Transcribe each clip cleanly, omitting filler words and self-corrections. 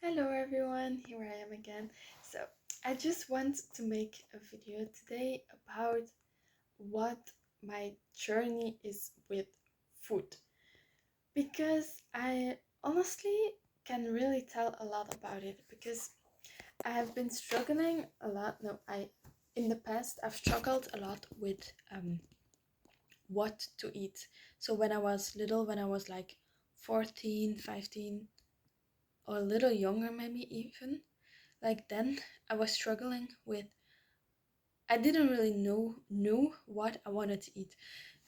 Hello everyone, here I am again. So, I just want to make a video today about what my journey is with food because I honestly can really tell a lot about it because I have been struggling a lot. No, I in the past I've struggled a lot with what to eat. So when I was little, when I was like 14, 15 or a little younger maybe even, like then I was struggling with I didn't really know what I wanted to eat.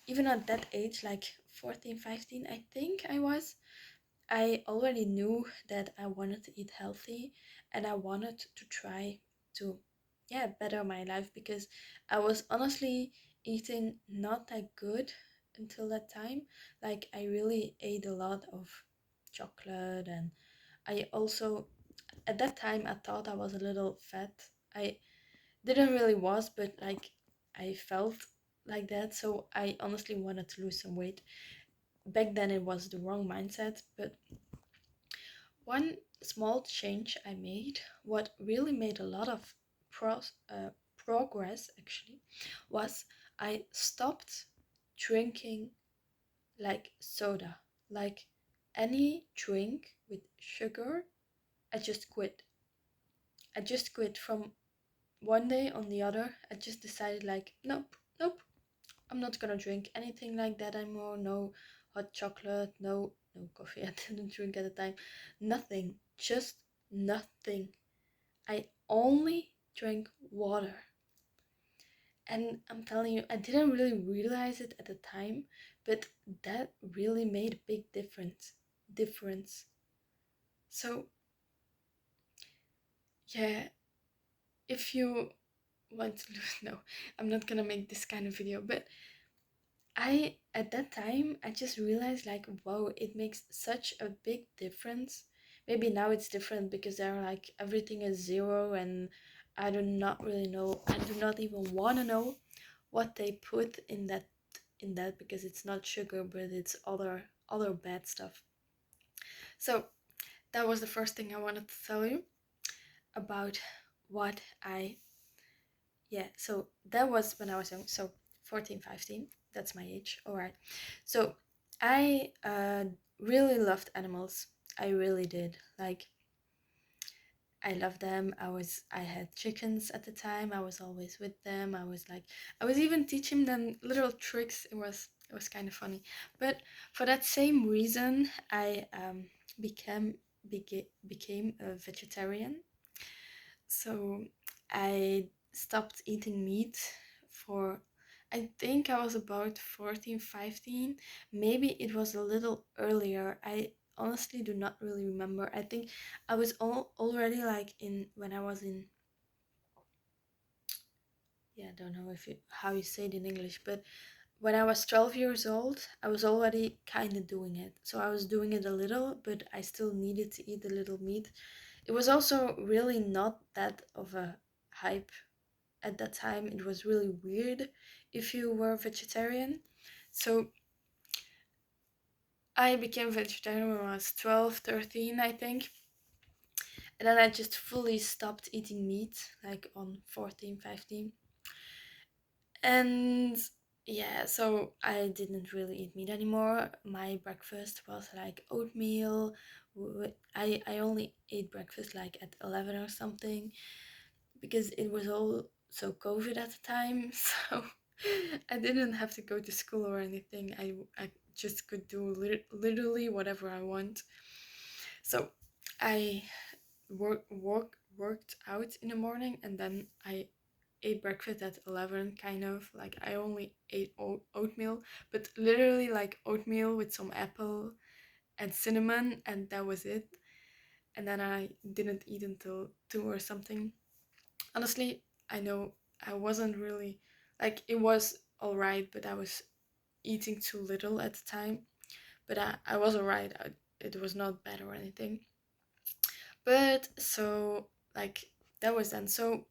Even at that age, like 14, 15, I think I already knew that I wanted to eat healthy and I wanted to try to better my life because I was honestly eating not that good until that time. Like I really ate a lot of chocolate, and I also at that time I thought I was a little fat. I didn't really was, but like I felt like that, so I honestly wanted to lose some weight. Back then it was the wrong mindset, but one small change I made, what really made a lot of progress actually, was I stopped drinking like soda, like any drink with sugar. I just quit. I just quit from one day on the other. I just decided like nope, nope, I'm not gonna drink anything like that anymore. No hot chocolate, no coffee. I didn't drink at the time. Nothing. Just nothing. I only drank water. And I'm telling you, I didn't really realize it at the time, but that really made a big difference. So yeah, if you want to lose no, I'm not gonna make this kind of video, but I at that time I just realized like wow, it makes such a big difference. Maybe now it's different because they're like everything is zero, and I do not really know. I do not even want to know what they put in that because it's not sugar but it's other bad stuff. So that was the first thing I wanted to tell you about what I so that was when I was young. So 14, 15, that's my age. All right. So I really loved animals. I really did. Like I loved them. I had chickens at the time. I was always with them. I was even teaching them little tricks. It was kind of funny. But for that same reason, I became a vegetarian. So I stopped eating meat for, I think I was about 14, 15. Maybe it was a little earlier. I honestly do not really remember. I think I was already like in, when I was in, yeah, I don't know if it, how you say it in English, but when I was 12 years old, I was already kind of doing it. So I was doing it a little, but I still needed to eat a little meat. It was also really not that of a hype at that time. It was really weird if you were vegetarian. So I became vegetarian when I was 12, 13, I think. And then I just fully stopped eating meat, like on 14, 15. And yeah, so I didn't really eat meat anymore. My breakfast was like oatmeal. I only ate breakfast like at 11 or something because it was all so COVID at the time. So I didn't have to go to school or anything. I just could do literally whatever I want. So I worked out in the morning, and then I ate breakfast at 11, kind of like I only ate oatmeal, but literally like oatmeal with some apple and cinnamon, and that was it. And then I didn't eat until 2 or something. Honestly, I know I wasn't really like, it was all right, but I was eating too little at the time. But I was all right. It was not bad or anything. But so like that was then. So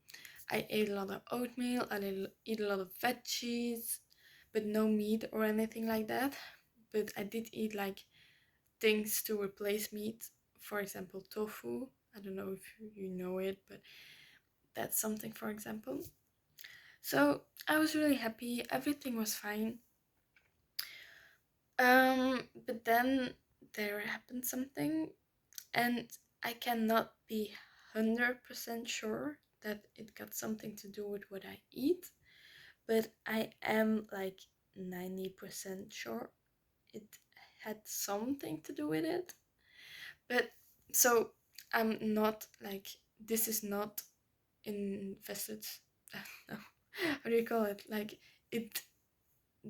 I ate a lot of oatmeal. I eat a lot of veggies, but no meat or anything like that. But I did eat like things to replace meat for example, tofu. I don't know if you know it, but that's something, for example. So I was really happy, everything was fine. But then there happened something, and I cannot be 100% sure that it got something to do with what I eat, but I am like 90% sure it had something to do with it. But so I'm not like, this is not invested. No, how do you call it? Like, it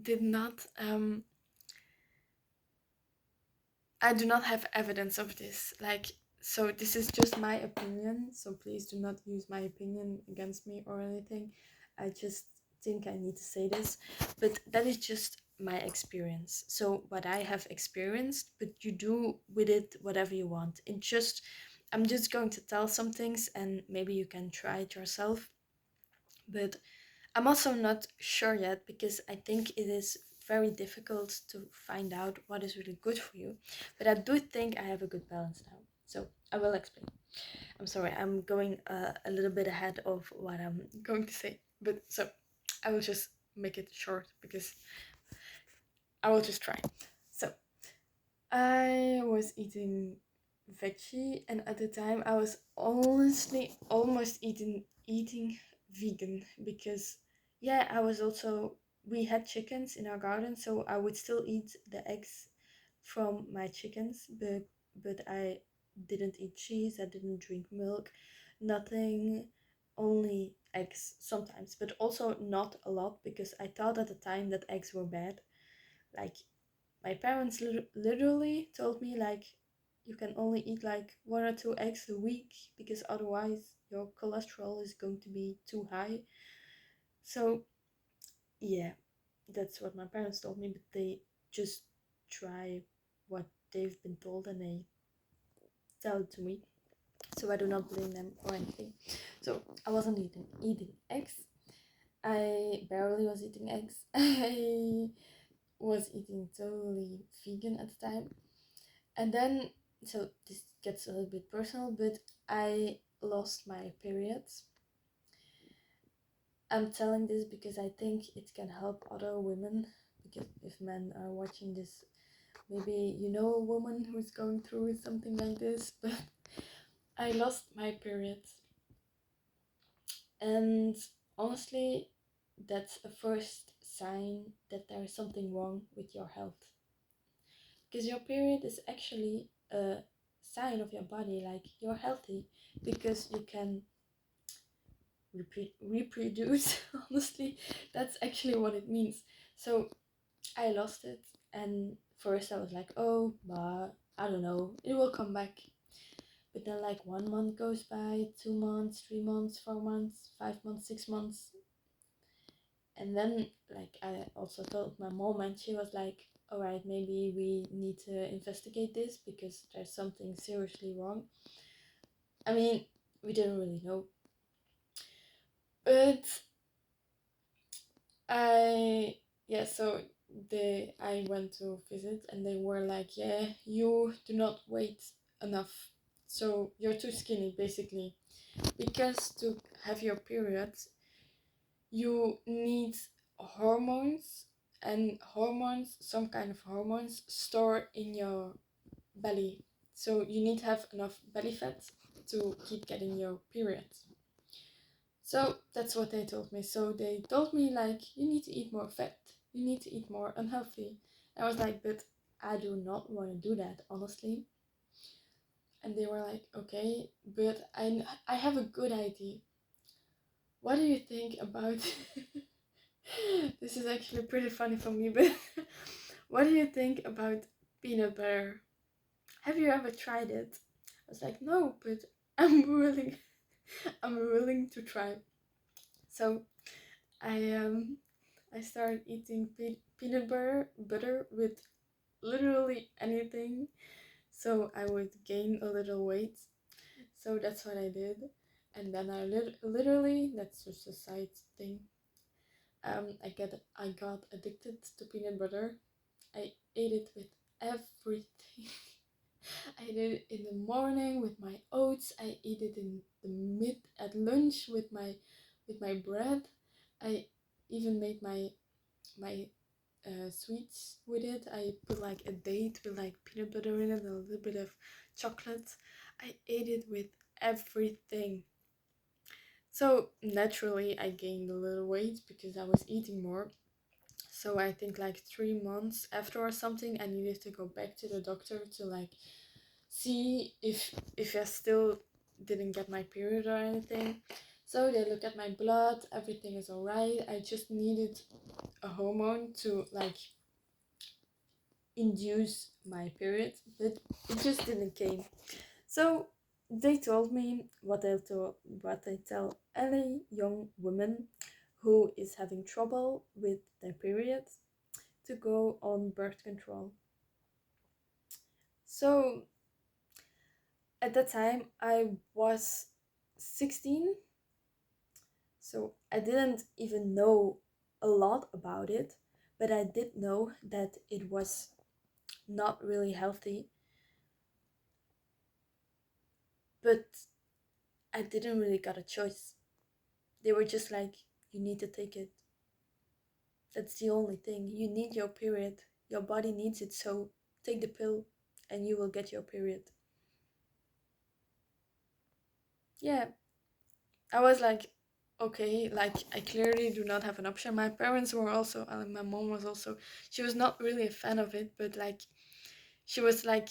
did not. I do not have evidence of this. Like, so this is just my opinion. So please do not use my opinion against me or anything. I just think I need to say this, but that is just my experience. So what I have experienced, but you do with it whatever you want. I'm just going to tell some things, and maybe you can try it yourself. But I'm also not sure yet, because I think it is very difficult to find out what is really good for you. But I do think I have a good balance now. So I will explain. I'm sorry, I'm going a little bit ahead of what I'm going to say. But so I will just make it short, because I will just try. So I was eating veggie, and at the time I was honestly almost eating vegan, because yeah, I was also, we had chickens in our garden, so I would still eat the eggs from my chickens, but I didn't eat cheese, I didn't drink milk, nothing, only eggs sometimes, but also not a lot, because I thought at the time that eggs were bad. Like, my parents literally told me, like, you can only eat like 1 or 2 eggs a week, because otherwise your cholesterol is going to be too high. So yeah, that's what my parents told me, but they just try what they've been told, and they tell it to me, so I do not blame them or anything. So I wasn't eating eggs. I barely was eating eggs. I was eating totally vegan at the time. And then, so this gets a little bit personal, but I lost my periods. I'm telling this because I think it can help other women, because if men are watching this, maybe you know a woman who's going through something like this, but I lost my periods. And honestly, that's a first sign that there is something wrong with your health. Because your period is actually a sign of your body, like you're healthy, because you can reproduce. Honestly, that's actually what it means. So I lost it, and first I was like, oh, but I don't know, it will come back. But then, like, 1 month goes by, 2 months, 3 months, 4 months, 5 months, 6 months. And then, like, I also told my mom, and she was like, all right, maybe we need to investigate this, because there's something seriously wrong. I mean, we didn't really know. But so I went to visit, and they were like, yeah, you do not weight enough. So you're too skinny, basically. Because to have your period, you need hormones, and hormones, some kind of hormones, store in your belly. So you need to have enough belly fat to keep getting your period. So that's what they told me. So they told me, like, you need to eat more fat, you need to eat more unhealthy. I was like, but I do not want to do that, honestly. And they were like, okay, but I have a good idea. What do you think about this is actually pretty funny for me, but what do you think about peanut butter? Have you ever tried it? I was like, no, but I'm willing. I'm willing to try. So I started eating peanut butter with literally anything, so I would gain a little weight. So that's what I did, and then I literally, that's just a side thing. I got addicted to peanut butter. I ate it with everything. I eat it in the morning with my oats. I eat it in the mid at lunch with my bread. I even made my sweets with it. I put like a date with like peanut butter in it and a little bit of chocolate. I ate it with everything. So naturally, I gained a little weight because I was eating more. So I think like 3 months after or something, I needed to go back to the doctor to like see if I still didn't get my period or anything. So they look at my blood, everything is alright. I just needed a hormone to like induce my period, but it just didn't came. So they told me what they tell any young woman who is having trouble with their period, to go on birth control. So at that time I was 16, so I didn't even know a lot about it, but I did know that it was not really healthy. But I didn't really got a choice. They were just like, you need to take it. That's the only thing. You need your period. Your body needs it, so take the pill and you will get your period. Yeah, I was like, okay, like I clearly do not have an option. My parents were also, my mom was also, she was not really a fan of it, but like, she was like,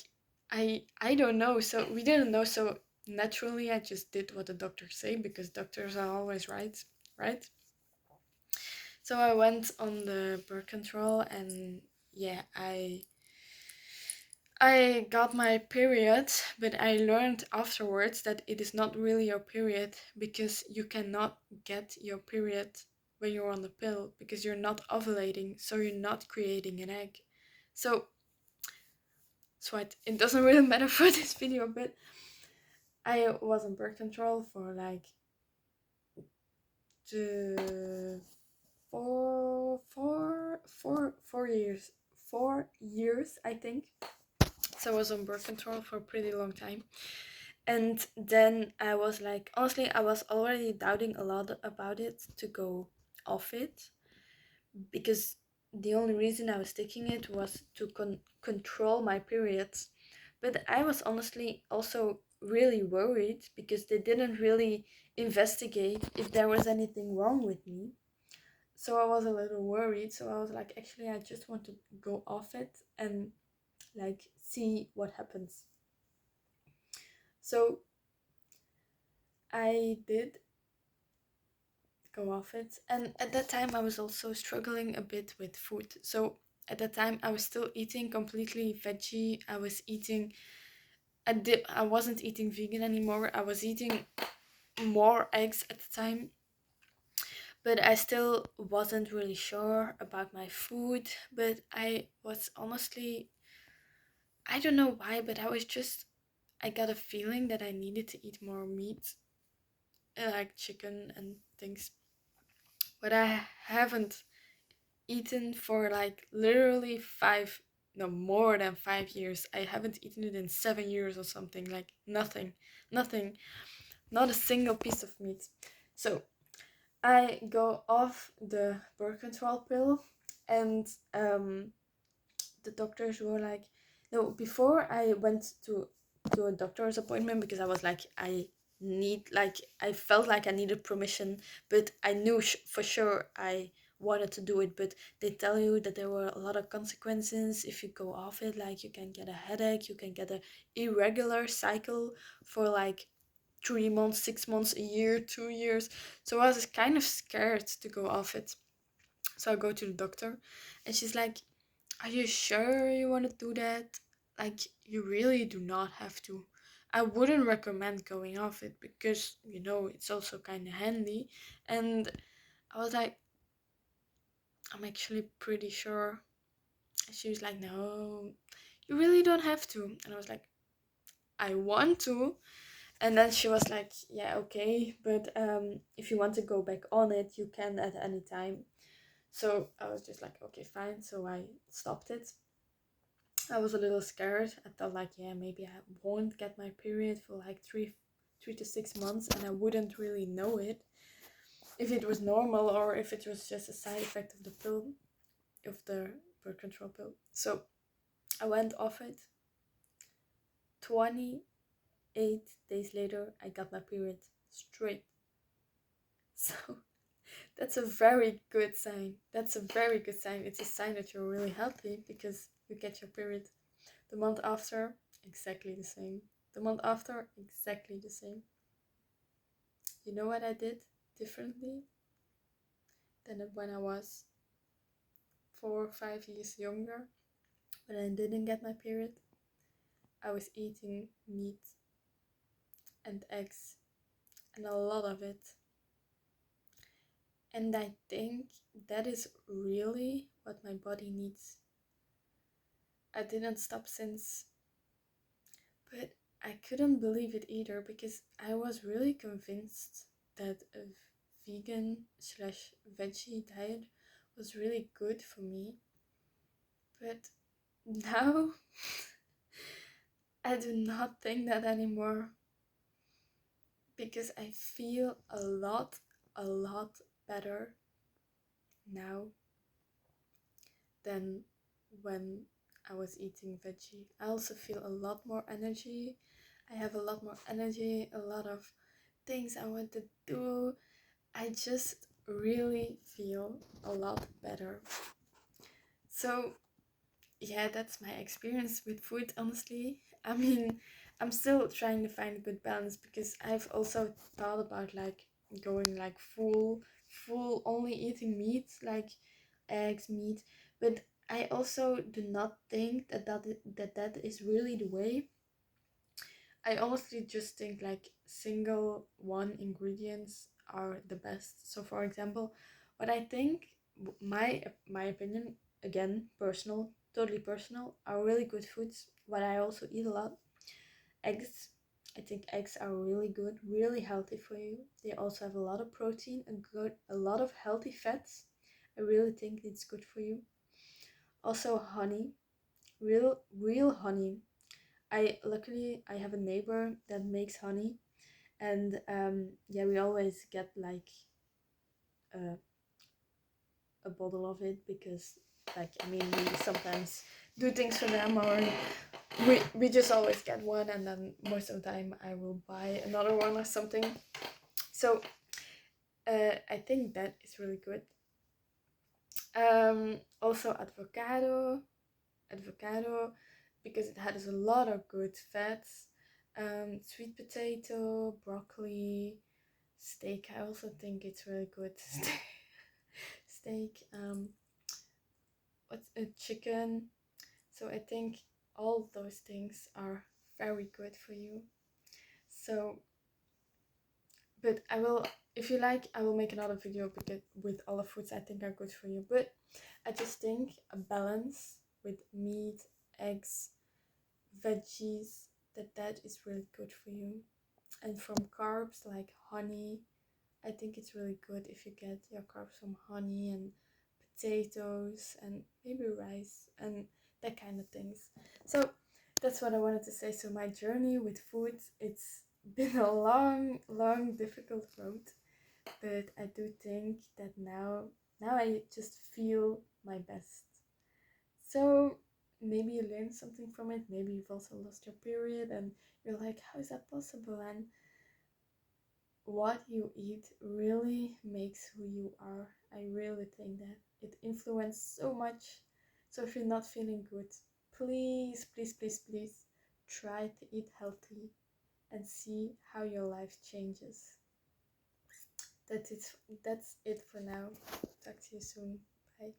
I don't know. So we didn't know. So naturally, I just did what the doctors say because doctors are always right, right? So I went on the birth control and yeah, I got my period, but I learned afterwards that it is not really your period because you cannot get your period when you're on the pill because you're not ovulating, so you're not creating an egg. So it doesn't really matter for this video, but I was on birth control for like the 4 years, 4 years, I think. So I was on birth control for a pretty long time. And then I was like, honestly, I was already doubting a lot about it to go off it because the only reason I was taking it was to control my periods. But I was honestly also really worried because they didn't really investigate if there was anything wrong with me. So I was a little worried. So I was like, actually, I just want to go off it and like see what happens. So I did go off it, and at that time I was also struggling a bit with food. So at that time I was still eating completely veggie. I wasn't eating vegan anymore. I was eating more eggs at the time, but I still wasn't really sure about my food. But I was honestly, I don't know why, but I got a feeling that I needed to eat more meat, like chicken and things. But I haven't eaten for like literally no, more than 5 years. I haven't eaten it in 7 years or something. Like nothing, not a single piece of meat. So I go off the birth control pill, and the doctors were like, no, before I went to a doctor's appointment because I was like, I felt like I needed permission, but I knew for sure I wanted to do it. But they tell you that there were a lot of consequences if you go off it. Like you can get a headache, you can get a irregular cycle for like 3 months, 6 months, a year, 2 years. So I was kind of scared to go off it. So I go to the doctor, and she's like, are you sure you want to do that? Like, you really do not have to. I wouldn't recommend going off it because, it's also kind of handy. And I was like, I'm actually pretty sure. And she was like, no, you really don't have to. And I was like, I want to. And then she was like, yeah, okay, but if you want to go back on it, you can at any time. So I was just like, okay, fine. So I stopped it. I was a little scared. I thought like, yeah, maybe I won't get my period for like three to 6 months, and I wouldn't really know it if it was normal or if it was just a side effect of the pill, of the birth control pill. So I went off it. 28 days later, I got my period straight. So that's a very good sign. That's a very good sign. It's a sign that you're really healthy because you get your period. The month after, exactly the same. The month after, exactly the same. You know what I did differently than when I was 4 or 5 years younger? When I didn't get my period, I was eating meat and eggs, and a lot of it. And I think that is really what my body needs. I didn't stop since, but I couldn't believe it either because I was really convinced that a vegan slash veggie diet was really good for me. But now I do not think that anymore because I feel a lot better now than when I was eating veggie. I also feel a lot more energy. I have a lot more energy, a lot of things I want to do. I just really feel a lot better. So, yeah, that's my experience with food, honestly. I mean, I'm still trying to find a good balance because I've also thought about like going like full only eating meat, like eggs, meat, but I also do not think that is really the way. I honestly just think like single one ingredients are the best. So for example, what I think my opinion, again personal, totally personal, are really good foods. What I also eat a lot, eggs. I think eggs are really good, really healthy for you. They also have a lot of protein and a lot of healthy fats. I really think it's good for you. Also honey, real honey. I have a neighbor that makes honey, and yeah, we always get like a, a bottle of it because like I mean we sometimes do things for them, or we just always get one, and then most of the time I will buy another one or something. So I think that is really good. Also avocado because it has a lot of good fats. Sweet potato, broccoli, steak. I also think it's really good. Steak. What's a chicken? So I think all those things are very good for you. So, but I will, if you like, I will make another video because with all the foods I think are good for you. But I just think a balance with meat, eggs, veggies, that is really good for you. And from carbs like honey, I think it's really good if you get your carbs from honey and potatoes and maybe rice and that kind of things. So that's what I wanted to say. So my journey with food, it's been a long difficult road, but I do think that now I just feel my best. So maybe you learned something from it. Maybe you've also lost your period and you're like, how is that possible? And what you eat really makes who you are. I really think that it influences so much. So if you're not feeling good, please try to eat healthy and see how your life changes. That's it for now. Talk to you soon. Bye.